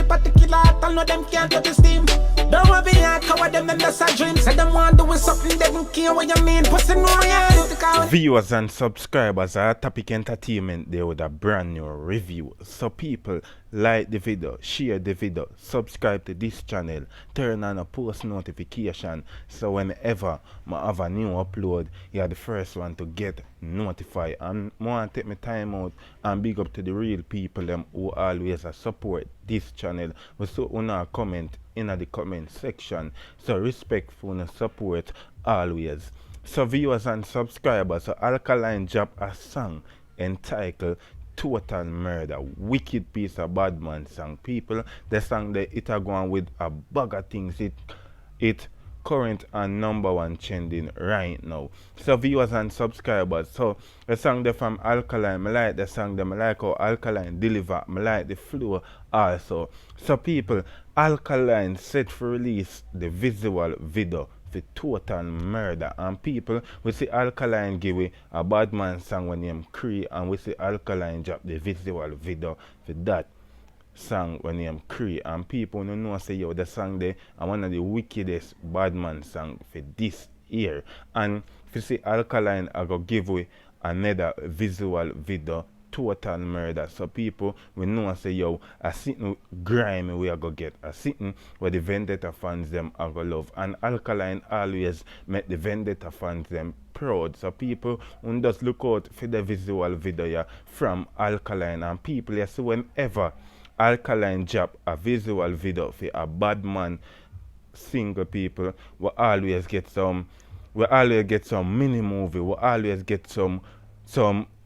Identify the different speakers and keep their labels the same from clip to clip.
Speaker 1: energy particular, I know them can't touch the steam. Don't worry, I cover them that's a dream. Say them want to do something, they don't care what you mean. Pussy no reality.
Speaker 2: Viewers and subscribers, our Topic Entertainment there with a brand new review. So people, like the video, share the video, subscribe to this channel, turn on a post notification so whenever I have a new upload, you're the first one to get notified. And I want to take my time out and big up to the real people them who always support this channel. So una comment in the comment section. So respectful and support always. So viewers and subscribers, so Alkaline drop a song entitled Total Murder, wicked piece of bad man song. People, the song that it are going with a bag of things. It current and #1 trending right now. So viewers and subscribers, so the song they from Alkaline, I like the song them, I like how Alkaline deliver, I like the flow also. So people, Alkaline set for release the visual video for Total Murder, and people, we see Alkaline give we a bad man song when him Cree, and we see Alkaline drop the visual video for that song when him Cree, and people don't know say yo the song there are one of the wickedest bad man song for this year. And if you see Alkaline I go give we another visual video Total Murder, so people we know say yo a sitting grime we are go get a sitting where the Vendetta fans them are go love, and Alkaline always make the Vendetta fans them proud. So people who just look out for the visual video from Alkaline, and people you see whenever Alkaline drop a visual video for a bad man single, people we always get some mini movie, we always get some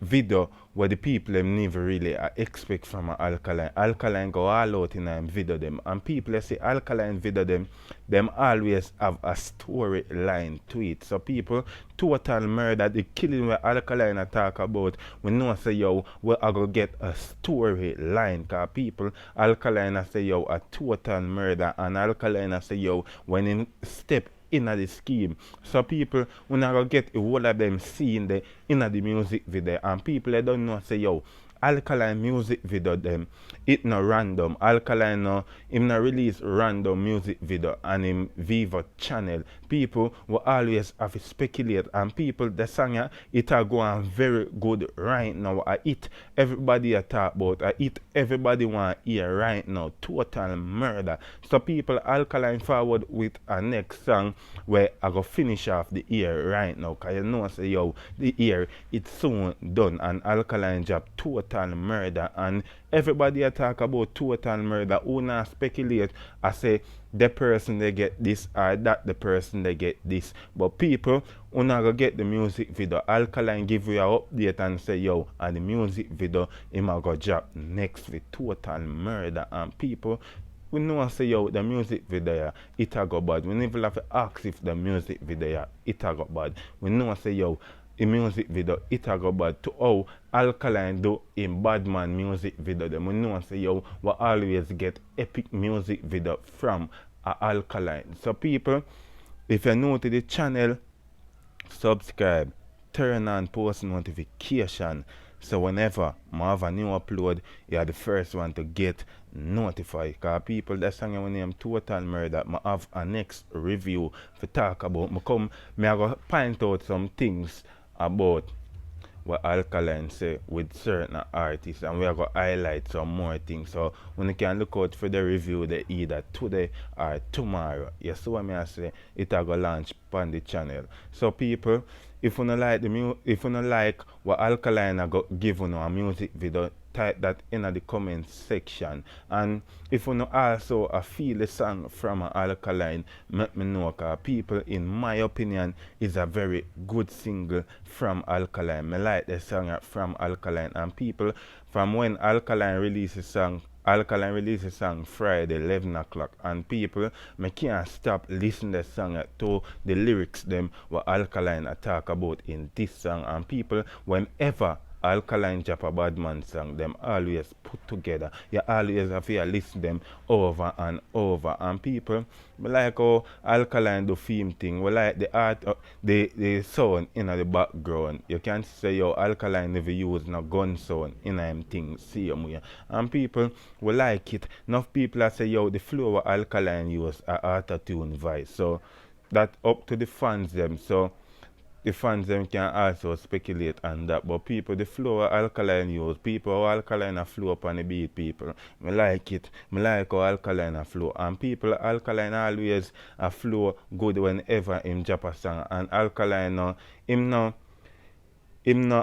Speaker 2: video where the people them never really expect from a Alkaline. Alkaline go all out in a video them, and people say Alkaline video them always have a storyline to it. So people, Total Murder, the killing where Alkaline talk about, we know say yo we are gonna get a storyline, cause people Alkaline say yo a Total Murder, and Alkaline say yo when in step in the scheme. So people when I go get a whole of them seeing the in the music video, and people they don't know say yo Alkaline music video them it no random. Alkaline no him no release random music video on him Viva channel. People will always have to speculate, and people the song it are going very good right now. I it everybody a talk about, I it everybody want to hear right now, Total Murder. So people Alkaline forward with a next song where I go finish off the year right now, cause you know say yo the year it's soon done, and Alkaline drop Total Murder, and everybody a talk about Total Murder. Who not speculate I say the person they get this or that the person they get this, but people who not go get the music video, Alkaline give you a update and say yo and the music video him a go drop next with Total Murder, and people we know say yo the music video it a go bad. We never have to ask if the music video it a go bad. We know say yo the music video it a go bad to how Alkaline do in Badman music video them. We know say yo we always get epic music video from Alkaline. So people, if you're new to the channel, subscribe, turn on post notification, so whenever I have a new upload you are the first one to get notified. Cause people that song when name Total Murder, I have a next review to talk about. I go point out some things about what Alkaline say with certain artists, and we are going to highlight some more things. So when you can look out for the review they either today or tomorrow. You see what I say? It will go launch on the channel. So people, if you don't like if you don't like what Alkaline I go give you a music video, type that in the comment section. And if you know also feel the song from Alkaline, let me know, cause people in my opinion is a very good single from Alkaline. I like the song from Alkaline, and people from when Alkaline releases song Friday 11 o'clock, and people I can't stop listening to the song to the lyrics them what Alkaline talk about in this song. And people whenever Alkaline drop a bad man song, them always put together. You always have to listen them over and over. And people, we like how Alkaline do theme thing. We like the art, the sound in the background. You can't say yo Alkaline never use no gun sound in them things same way. And people we like it. Enough people are say yo the flow what Alkaline use a auto-tune voice. So that up to the fans them. So the fans them can also speculate on that, but people, the flow of Alkaline use, people how Alkaline a flow up on the beat, people. Me like it. Me like how Alkaline a flow. And people, Alkaline always a flow good whenever him drop a song. And Alkaline him no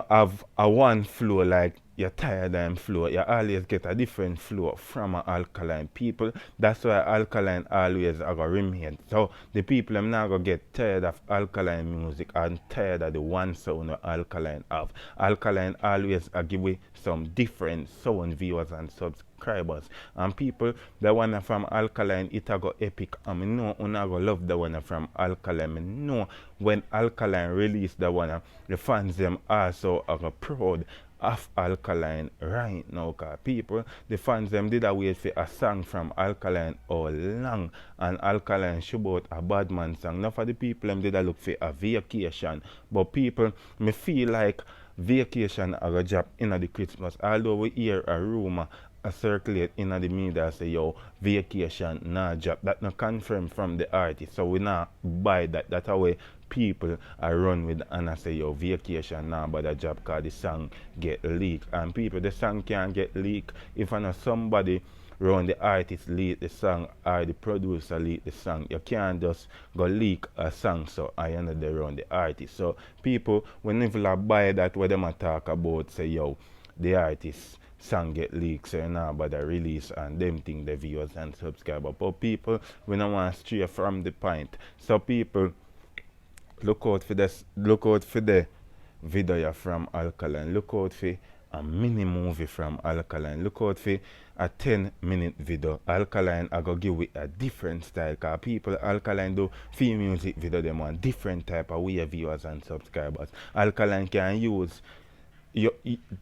Speaker 2: have a one flow like you're tired of him flow. You always get a different flow from an Alkaline people. That's why Alkaline always are gonna remain. So the people them not gonna get tired of Alkaline music and tired of the one sound that Alkaline have. Alkaline always give away some different sound viewers and subscribers. And people, the one from Alkaline it a go epic. And I know you not gonna love the one from Alkaline. I know when Alkaline release the one, the fans them also are proud of Alkaline right now, cause people, the fans them did a wait for a song from Alkaline all long, and Alkaline should out a bad man song. Now for the people them did a look for a vacation, but people, me feel like vacation are a drop in the Christmas, although we hear a rumor circulate in the media say yo vacation nah drop. That not confirmed from the artist, so we not buy that. That's how way people are run with and I say yo vacation now but the job cause the song get leaked. And people, the song can't get leaked if I know somebody run the artist leak the song or the producer leak the song. You can't just go leak a song so I end they run the artist. So people whenever I buy that what them a talk about say yo the artist song get leaked, so now but the release and them thing the viewers and subscribers. But people we don't want to stray from the point. So people look out for this, look out for the video from Alkaline, look out for a mini movie from Alkaline, look out for a 10-minute video. Alkaline I go give it a different style cause people Alkaline do film music video them want different type of way of viewers and subscribers. Alkaline can use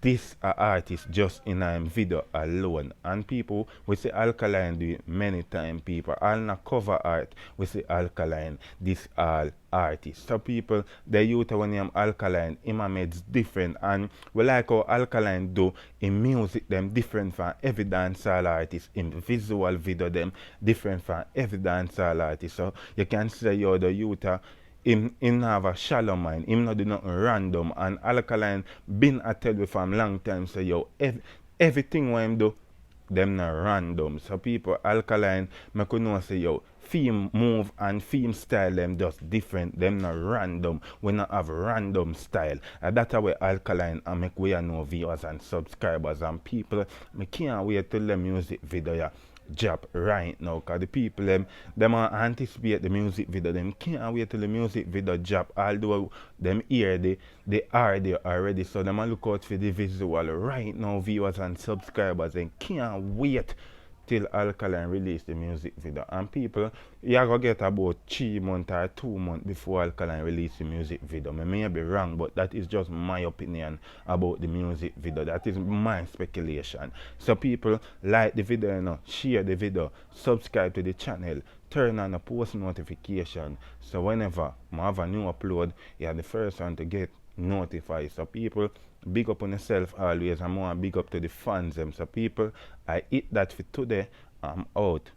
Speaker 2: this artist just in a video alone, and people we say Alkaline do it many times. People all not cover art we say Alkaline this all artists. So people the youth when name Alkaline him a made different, and we like how Alkaline do in music them different from every dancehall artist, in visual video them different from every dancehall artist. So you can say yo the youth him have a shallow mind, him not do nothing random, and Alkaline been a tell you from long time say yo everything what him do them not random. So people Alkaline me could know say yo theme move and theme style them just different, them not random. We not have random style, and that's how Alkaline and make we know viewers and subscribers. And people me can't wait till the music video drop right now because the people them are anticipate the music video. Them can't wait till the music video drop, although them hear they are there already. So them look out for the visual right now, viewers and subscribers, and can't wait till Alkaline release the music video. And people, you are going to get about 3 months or 2 months before Alkaline release the music video. I may be wrong, but that is just my opinion about the music video. That is my speculation. So people, like the video, you know, share the video, subscribe to the channel, turn on the post notification, so whenever I have a new upload, you are the first one to get notified. So people, big up on yourself always, and more big up to the fans them. So people, I eat that for today. I'm out.